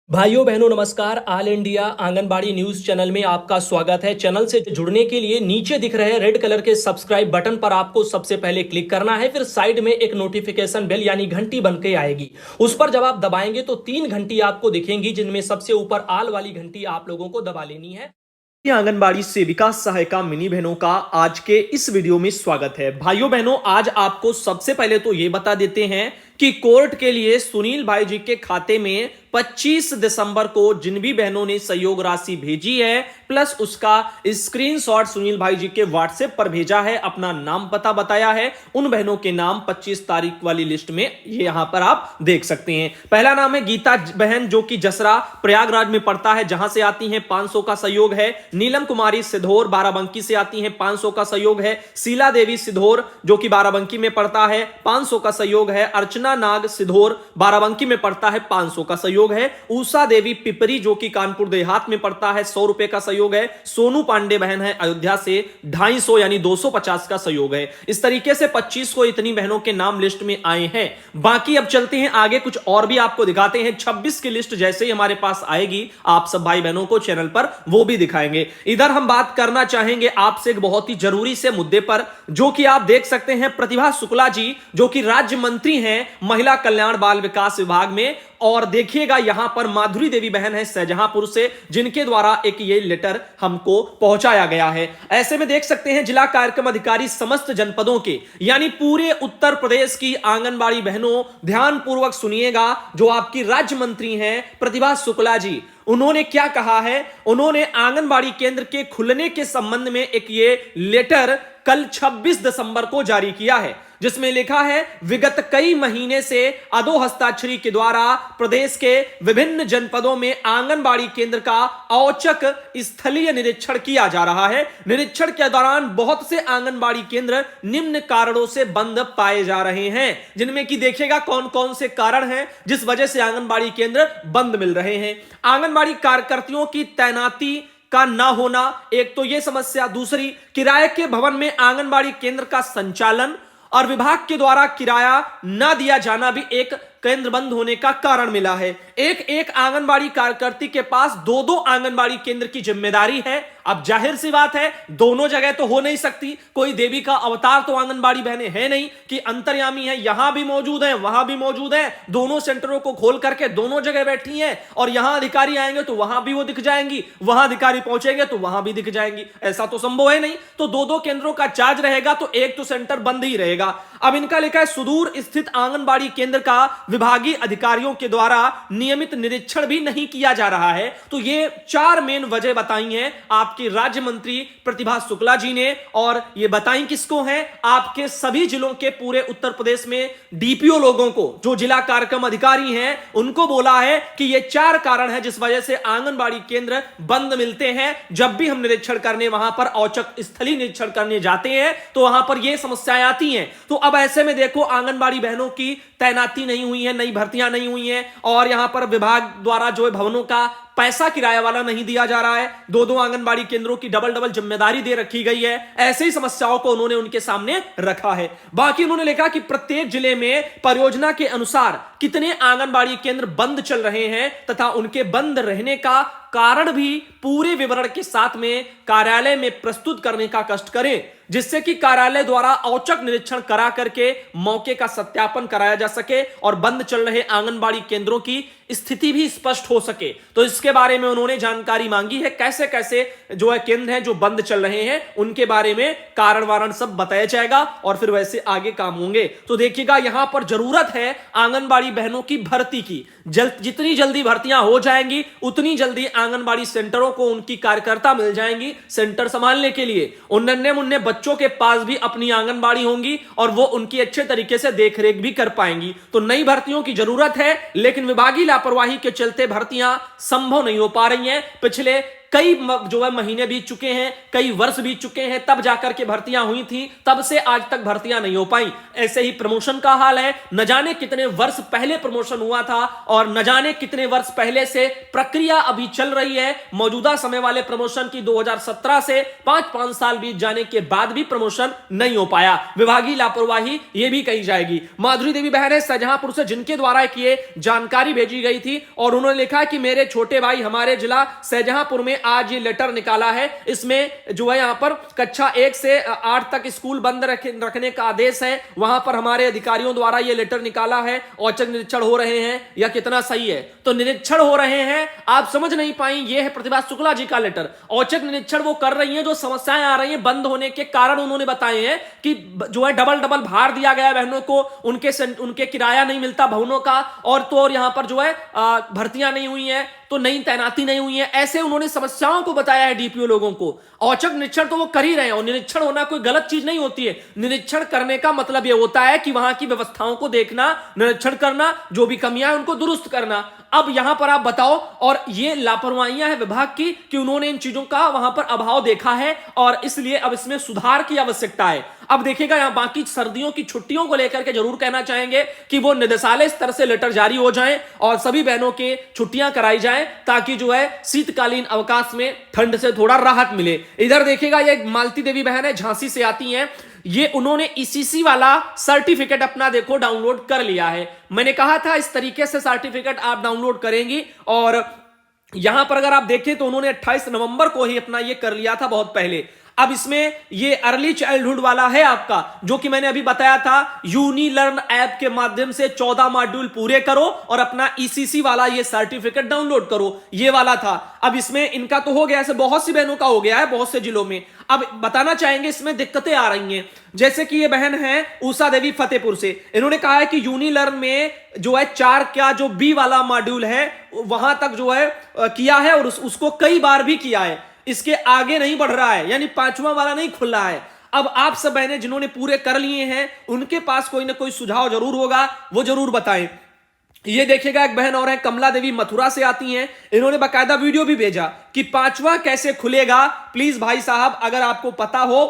भाइयों बहनों नमस्कार। All India anganwadi news channel में आपका स्वागत है। चैनल से जुड़ने के लिए नीचे दिख रहे रेड कलर के सब्सक्राइब बटन पर आपको सबसे पहले क्लिक करना है। फिर साइड में एक नोटिफिकेशन बेल यानी घंटी बन के आएगी, उस पर जब आप दबाएंगे तो 3 घंटी आपको दिखेंगी, जिनमें सबसे ऊपर आल वाली घंटी आप लोगों को दबा लेनी है। आंगनबाड़ी सेविका सहायिका मिनी बहनों का आज के इस वीडियो में स्वागत है। भाइयों बहनों, आज आपको सबसे पहले तो ये बता देते हैं कि कोर्ट के लिए सुनील भाई जी के खाते में 25 दिसंबर को जिन भी बहनों ने सहयोग राशि भेजी है प्लस उसका स्क्रीनशॉट सुनील भाई जी के व्हाट्सएप पर भेजा है, अपना नाम पता बताया है, उन बहनों के नाम 25 तारीख वाली लिस्ट में ये यहां पर आप देख सकते हैं। पहला नाम है गीता बहन, जो कि जसरा प्रयागराज में पड़ता है, जहां से आती हैं 500 का सहयोग है। नीलम कुमारी सिद्धौर बाराबंकी से आती हैं, 500 का सहयोग है। शीला देवी सिद्धौर जो कि बाराबंकी में पड़ता है, 500 का सहयोग है। अर्चना नाग सिद्धौर बाराबंकी में पड़ता है, 500 का सहयोग है। उषा देवी पिपरी जो कि कानपुर देहात में पड़ता है, 100 रुपए का सहयोग है। सोनू पांडे बहन है अयोध्या से, 250 यानी 250 का सहयोग है। इस तरीके से 25 को इतनी बहनों के नाम लिस्ट में आए हैं। बाकी अब चलते हैं आगे, कुछ और भी आपको दिखाते हैं। 26 की लिस्ट जैसे ही हमारे पास आएगी आप सब भाई बहनों को चैनल पर वो भी दिखाएंगे। इधर हम बात करना चाहेंगे आपसे एक बहुत ही जरूरी से मुद्दे पर, जो कि आप देख सकते हैं प्रतिभा शुक्ला जी जो कि राज्य मंत्री हैं महिला कल्याण बाल विकास विभाग में। और देखिएगा यहां पर माधुरी देवी बहन है शाहजहांपुर से, जिनके द्वारा एक ये लेटर हमको पहुंचाया गया है। ऐसे में देख सकते हैं जिला कार्यक्रम अधिकारी समस्त जनपदों के यानी पूरे उत्तर प्रदेश की आंगनबाड़ी बहनों ध्यान पूर्वक सुनिएगा, जो आपकी राज्य मंत्री हैं प्रतिभा शुक्ला जी, उन्होंने क्या कहा है। उन्होंने आंगनबाड़ी केंद्र के खुलने के संबंध में एक ये लेटर कल 26 दिसंबर को जारी किया है, जिसमें लिखा है विगत कई महीने से अधो हस्ताक्षरी के द्वारा प्रदेश के विभिन्न जनपदों में आंगनबाड़ी केंद्र का औचक स्थलीय निरीक्षण किया जा रहा है। निरीक्षण के दौरान बहुत से आंगनबाड़ी केंद्र निम्न कारणों से बंद पाए जा रहे हैं, जिनमें कि देखिएगा कौन कौन से कारण हैं जिस वजह से आंगनबाड़ी केंद्र बंद मिल रहे हैं। आंगनबाड़ी कार्यकर्तियों की तैनाती का ना होना एक तो यह समस्या, दूसरी किराए के भवन में आंगनबाड़ी केंद्र का संचालन और विभाग के द्वारा किराया ना दिया जाना भी एक केंद्र बंद होने का कारण मिला है। एक एक आंगनबाड़ी कार्यकर्ती के पास दो दो आंगनबाड़ी केंद्र की जिम्मेदारी है। अब जाहिर सी बात है दोनों जगह तो हो नहीं सकती, कोई देवी का अवतार तो आंगनबाड़ी बहनें हैं नहीं कि अंतर्यामी है, यहां भी मौजूद है वहां भी मौजूद है, दोनों सेंटरों को खोल करके दोनों जगह बैठी हैं और यहां अधिकारी आएंगे तो वहां भी वो दिख जाएंगी, वहां अधिकारी पहुंचेंगे तो वहां भी दिख जाएंगी, ऐसा तो संभव है नहीं। तो दो दो केंद्रों का चार्ज रहेगा तो एक तो सेंटर बंद ही रहेगा। अब इनका लिखा है सुदूर स्थित आंगनबाड़ी केंद्र का विभागीय अधिकारियों के द्वारा नियमित निरीक्षण भी नहीं किया जा रहा है। तो ये 4 मेन वजह बताई हैं आपकी राज्य मंत्री प्रतिभा शुक्ला जी ने, और ये बताई किसको हैं, आपके सभी जिलों के पूरे उत्तर प्रदेश में डीपीओ लोगों को, जो जिला कार्यक्रम अधिकारी हैं उनको बोला है कि ये 4 कारण है जिस वजह से आंगनबाड़ी केंद्र बंद मिलते हैं। जब भी हम निरीक्षण करने वहां पर औचक स्थलीय निरीक्षण करने जाते हैं तो वहां पर ये समस्याएं आती हैं। तो अब ऐसे में देखो आंगनबाड़ी बहनों की तैनाती नहीं हुई है, नई भर्तियां नहीं हुई हैं और यहां पर विभाग द्वारा जो है भवनों का पैसा किराया वाला नहीं दिया जा रहा है, दो दो आंगनबाड़ी केंद्रों की डबल डबल जिम्मेदारी दे रखी गई है। ऐसे ही समस्याओं को उन्होंने उनके सामने रखा है। बाकी उन्होंने लिखा कि प्रत्येक जिले में परियोजना के अनुसार कितने आंगनबाड़ी केंद्र बंद चल रहे हैं तथा उनके बंद रहने का कारण भी पूरे विवरण के साथ में कार्यालय में प्रस्तुत करने का कष्ट करें, जिससे कि कार्यालय द्वारा औचक निरीक्षण करा करके मौके का सत्यापन कराया जा सके और बंद चल रहे आंगनबाड़ी केंद्रों की स्थिति भी स्पष्ट हो सके। तो इसके बारे में उन्होंने जानकारी मांगी है, कैसे कैसे जो है केंद्र हैं जो बंद चल रहे हैं उनके बारे में कारण वारण सब बताया जाएगा और फिर वैसे आगे काम होंगे। तो देखिएगा यहां पर जरूरत है आंगनबाड़ी बहनों की भर्ती की, जितनी जल्दी भर्तियां हो जाएंगी उतनी जल्दी आंगनबाड़ी सेंटरों को उनकी कार्यकर्ता मिल जाएंगी सेंटर संभालने के लिए। उन नन्हे मुन्ने बच्चों के पास भी अपनी आंगनबाड़ी होंगी और वो उनकी अच्छे तरीके से देखरेख भी कर पाएंगी। तो नई भर्तियों की जरूरत है, लेकिन विभागीय लापरवाही के चलते भर्तियां संभव नहीं हो पा रही हैं। पिछले कई जो है महीने बीत चुके हैं, कई वर्ष बीत चुके हैं, तब जाकर के भर्तियां हुई थी, तब से आज तक भर्तियां नहीं हो पाई। ऐसे ही प्रमोशन का हाल है, न जाने कितने वर्ष पहले प्रमोशन हुआ था और न जाने कितने वर्ष पहले से प्रक्रिया अभी चल रही है। मौजूदा समय वाले प्रमोशन की 2017 से 5 साल बीत जाने के बाद भी प्रमोशन नहीं हो पाया। विभागीय लापरवाही ये भी कही जाएगी। माधुरी देवी बहन है शाहजहांपुर से, जिनके द्वारा ये जानकारी भेजी गई थी और उन्होंने लिखा कि मेरे छोटे भाई हमारे जिला शाहजहांपुर में आज ये लेटर निकाला है। इसमें जो है यहां पर कक्षा 1 से 8 तक स्कूल बंद रखने का आदेश है। वहां पर हमारे अधिकारियों द्वारा ये लेटर निकाला है। औचक निरीक्षण हो रहे हैं, या कितना सही है? तो निरीक्षण हो रहे हैं, आप समझ नहीं पाई, ये है प्रतिभा शुक्ला जी का लेटर। औचक निरीक्षण वो कर रही हैं, जो समस्याएं आ रही हैं बंद होने के कारण उन्होंने बताए हैं कि जो है डबल भार दिया गया बहनों को, उनके किराया नहीं मिलता भवनों का, और तो और यहां पर जो है भर्तियां नहीं हुई है, तो नई तैनाती नहीं हुई है। ऐसे उन्होंने समस्याओं को बताया है डीपीओ लोगों को। औचक निरीक्षण तो वो कर ही रहे हैं, और निरीक्षण होना कोई गलत चीज नहीं होती है। निरीक्षण करने का मतलब ये होता है कि वहां की व्यवस्थाओं को देखना, निरीक्षण करना, जो भी कमियां हैं उनको दुरुस्त करना। अब यहां पर आप बताओ, और ये लापरवाहियां हैं विभाग की कि उन्होंने इन चीजों का वहां पर अभाव देखा है, और इसलिए अब इसमें सुधार की आवश्यकता है। अब देखिएगा यहां बाकी सर्दियों की छुट्टियों को लेकर के जरूर कहना चाहेंगे कि वो निदेशालय स्तर से लेटर जारी हो जाएं और सभी बहनों के छुट्टियां कराई जाएं, ताकि जो है शीतकालीन अवकाश में ठंड से थोड़ा राहत मिले। इधर देखिएगा ये मालती देवी बहन है, झांसी से आती हैं। ये उन्होंने ईसीसी वाला सर्टिफिकेट अपना देखो डाउनलोड कर लिया है। मैंने कहा था इस तरीके से सर्टिफिकेट आप डाउनलोड करेंगी, और यहां पर अगर आप देखें तो उन्होंने 28 नवंबर को ही अपना ये कर लिया था, बहुत पहले। अब इसमें ये अर्ली चाइल्डहुड वाला है आपका, जो कि मैंने अभी बताया था, यूनिलर्न ऐप के माध्यम से 14 मॉड्यूल पूरे करो और अपना ईसीसी वाला ये सर्टिफिकेट डाउनलोड करो, ये वाला था। अब इसमें इनका तो हो गया, ऐसे बहुत सी बहनों का हो गया है बहुत से जिलों में। अब बताना चाहेंगे इसमें दिक्कतें आ रही हैं, जैसे कि ये बहन है उषा देवी फतेहपुर से। इन्होंने कहा है कि यूनिलर्न में जो है 4 का जो बी वाला मॉड्यूल है वहां तक जो है किया है, और उसको कई बार भी किया है, इसके आगे नहीं बढ़ रहा है, यानी 5वां वाला नहीं खुल रहा है। अब आप सब बहनें जिन्होंने पूरे कर लिए हैं, उनके पास कोई ना कोई सुझाव जरूर होगा, वो जरूर बताएं। ये देखिएगा एक बहन और है, कमला देवी मथुरा से आती हैं। इन्होंने बकायदा वीडियो भी भेजा कि 5वां कैसे खुलेगा। प्लीज भाई साहब, अगर आपको पता हो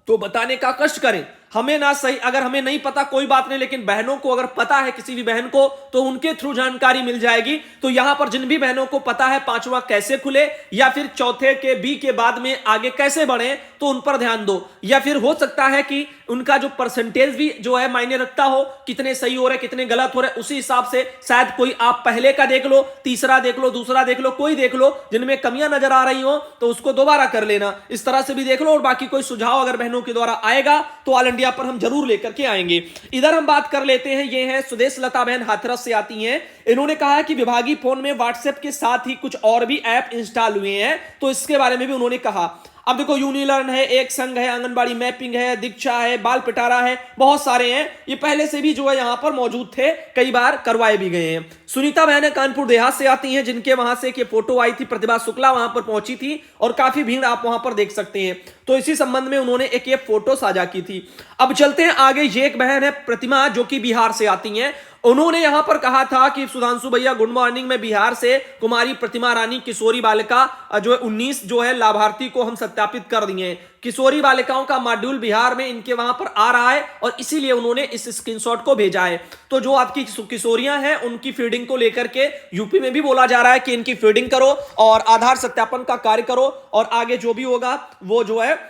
तो बताने का कष्ट करें। हमें ना सही, अगर हमें नहीं पता कोई बात नहीं, लेकिन बहनों को अगर पता है किसी भी बहन को, तो उनके थ्रू जानकारी मिल जाएगी। तो यहां पर जिन भी बहनों को पता है 5वां कैसे खुले, या फिर चौथे के बी के बाद में आगे कैसे बढ़े, तो उन पर ध्यान दो। या फिर हो सकता है कि उनका जो परसेंटेज भी जो है मायने रखता हो, कितने सही हो रहे कितने गलत हो रहे, उसी हिसाब से शायद कोई आप पहले का देख लो, तीसरा देख लो, दूसरा देख लो, कोई देख लो, जिनमें कमियां नजर आ रही हो तो उसको दोबारा कर लेना। इस तरह से भी देख लो, और बाकी कोई सुझाव अगर बहनों के द्वारा आएगा तो ऑल इंडिया पर हम जरूर लेकर के आएंगे। इधर हम बात कर लेते हैं, ये है सुदेश लता बहन हाथरस से आती हैं। इन्होंने कहा है कि विभागीय फोन में व्हाट्सएप के साथ ही कुछ और भी ऐप इंस्टॉल हुए हैं, तो इसके बारे में भी उन्होंने कहा। अब देखो, यूनिलर्न है, एक संघ है, आंगनबाड़ी मैपिंग है, दीक्षा है, बाल पिटारा है, बहुत सारे हैं। ये पहले से भी जो है यहां पर मौजूद थे, कई बार करवाए भी गए हैं। सुनीता बहन कानपुर देहात से आती हैं, जिनके वहां से एक फोटो आई थी, प्रतिभा शुक्ला वहां पर पहुंची थी और काफी भीड़ आप वहां पर देख सकते हैं। तो इसी संबंध में उन्होंने एक ये फोटो साझा की थी। अब चलते हैं आगे। ये एक बहन है प्रतिमा, जो कि बिहार से आती हैं। उन्होंने यहां पर कहा था कि सुधांशु भैया गुड मॉर्निंग, में बिहार से कुमारी प्रतिमा रानी किशोरी बालिका जो है 19 जो है लाभार्थी को हम सत्यापित कर दिए हैं। किशोरी बालिकाओं का मॉड्यूल बिहार में इनके वहां पर आ रहा है, और इसीलिए उन्होंने इस स्क्रीनशॉट को भेजा है। तो जो आपकी किशोरियां हैं उनकी फीडिंग को लेकर के यूपी में भी बोला जा रहा है कि इनकी फीडिंग करो और आधार सत्यापन का कार्य करो, और आगे जो भी होगा वो जो है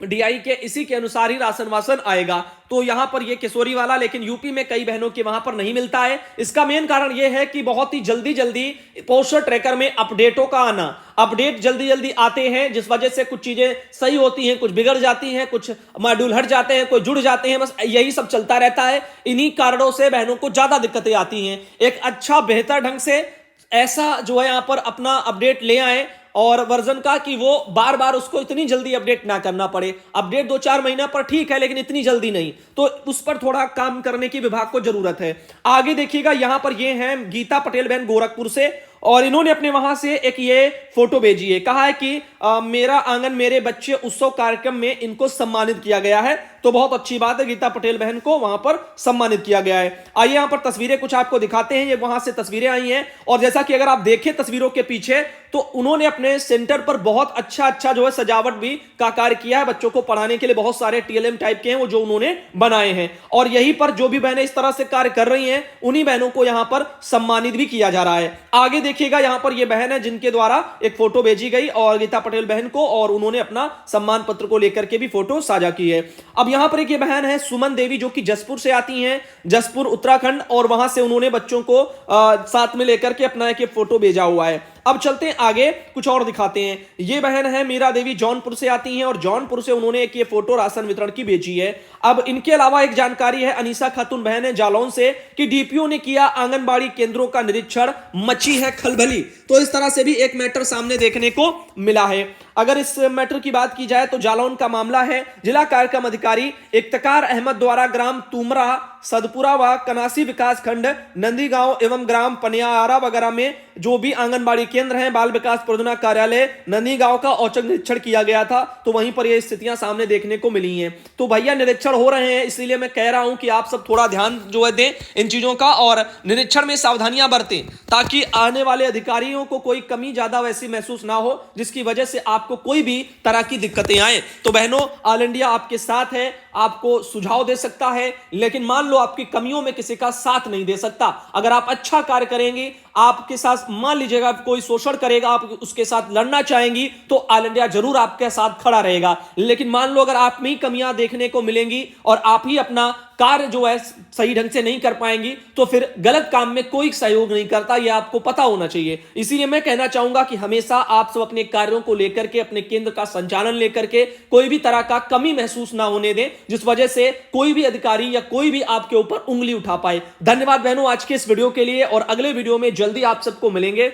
डीआई के इसी के अनुसार ही राशन वासन आएगा। तो यहां पर ये किशोरी वाला, लेकिन यूपी में कई बहनों के वहां पर नहीं मिलता है। इसका मेन कारण यह है कि बहुत ही जल्दी जल्दी पोस्टर ट्रैकर में अपडेटों का आना, अपडेट जल्दी जल्दी आते हैं, जिस वजह से कुछ चीजें सही होती हैं, कुछ बिगड़ जाती हैं, कुछ मॉड्यूल हट जाते हैं, कुछ जुड़ जाते हैं, बस यही सब चलता रहता है। इन्हीं कारणों से बहनों को ज्यादा दिक्कतें आती हैं। एक अच्छा बेहतर ढंग से ऐसा जो है यहां पर अपना अपडेट ले आए, और वर्जन का कि वो बार बार उसको इतनी जल्दी अपडेट ना करना पड़े। अपडेट 2-4 महीना पर ठीक है, लेकिन इतनी जल्दी नहीं, तो उस पर थोड़ा काम करने की विभाग को जरूरत है। आगे देखिएगा, यहां पर ये हैं गीता पटेल बहन गोरखपुर से, और इन्होंने अपने वहां से एक ये फोटो भेजी है। कहा है कि मेरा आंगन मेरे बच्चे उत्सव कार्यक्रम में इनको सम्मानित किया गया है। तो बहुत अच्छी बात है, गीता पटेल बहन को वहां पर सम्मानित किया गया है। आइए यहां पर तस्वीरें कुछ आपको दिखाते हैं, ये वहां से तस्वीरें आई हैं और जैसा कि अगर आप देखें तस्वीरों के पीछे तो उन्होंने अपने सेंटर पर बहुत अच्छा जो है सजावट भी का कार्य किया है। बच्चों को पढ़ाने के लिए बहुत सारे टीएलएम टाइप के हैं वो जो उन्होंने बनाए हैं और यहीं पर जो भी बहनें इस तरह से कार्य कर रही हैं उन्हीं बहनों को यहां पर सम्मानित भी किया जा रहा है। आगे देखिएगा यहां पर ये बहन है जिनके द्वारा एक फोटो भेजी गई और गीता पटेल बहन को, और उन्होंने अपना सम्मान पत्र को लेकर के भी फोटो साझा की है। अब यहां पर एक ये बहन है सुमन देवी जो कि जसपुर से आती हैं, जसपुर उत्तराखंड, और वहां से उन्होंने बच्चों को साथ में लेकर के अपना एक फोटो भेजा हुआ है। अब चलते हैं आगे, कुछ और दिखाते हैं। ये बहन है मीरा देवी, जौनपुर से आती हैं और जौनपुर से उन्होंने एक ये फोटो राशन वितरण की भेजी है। अब इनके अलावा एक जानकारी है, अनीसा खातून बहन है जालौन से, कि डीपीओ ने किया आंगनबाड़ी केंद्रों का निरीक्षण, मची है खलबली। तो इस तरह से भी एक मैटर सामने देखने को मिला है। अगर इस मैटर की बात की जाए तो जालौन का मामला है। जिला कार्यक्रम अधिकारी इफ्तिकार अहमद द्वारा ग्राम तुमरा, सदपुरा व कनासी विकास खंड, नंदी गांव एवं ग्राम पनियारा वगैरह में जो भी आंगनबाड़ी केंद्र हैं, बाल विकास परियोजना कार्यालय नंदी गांव का औचक निरीक्षण किया गया था। तो वहीं पर ये स्थितियां सामने देखने को मिली हैं। तो भैया निरीक्षण हो रहे हैं, इसलिए मैं कह रहा हूं कि आप सब थोड़ा ध्यान जो है दें इन चीजों का और निरीक्षण में सावधानियां बरतें ताकि आने वाले अधिकारियों को कोई कमी ज्यादा वैसी महसूस ना हो जिसकी वजह से आपको कोई भी तरह की दिक्कतें आए। तो बहनों, ऑल इंडिया आपके साथ है, आपको सुझाव दे सकता है, लेकिन मान लो आपकी कमियों में किसी का साथ नहीं दे सकता। अगर आप अच्छा कार्य करेंगे, आपके साथ मान लीजिएगा कोई शोषण करेगा, आप उसके साथ लड़ना चाहेंगी तो ऑल इंडिया जरूर आपके साथ खड़ा रहेगा। लेकिन मान लो अगर आप में ही कमियां देखने को मिलेंगी और आप ही अपना कार्य जो है सही ढंग से नहीं कर पाएंगी तो फिर गलत काम में कोई सहयोग नहीं करता, यह आपको पता होना चाहिए। इसीलिए मैं कहना चाहूंगा कि हमेशा आप सब अपने कार्यों को लेकर के, अपने केंद्र का संचालन लेकर के कोई भी तरह का कमी महसूस ना होने दें जिस वजह से कोई भी अधिकारी या कोई भी आपके ऊपर उंगली उठा पाए। धन्यवाद बहनों आज के इस वीडियो के लिए, और अगले वीडियो में जल्दी आप सबको मिलेंगे।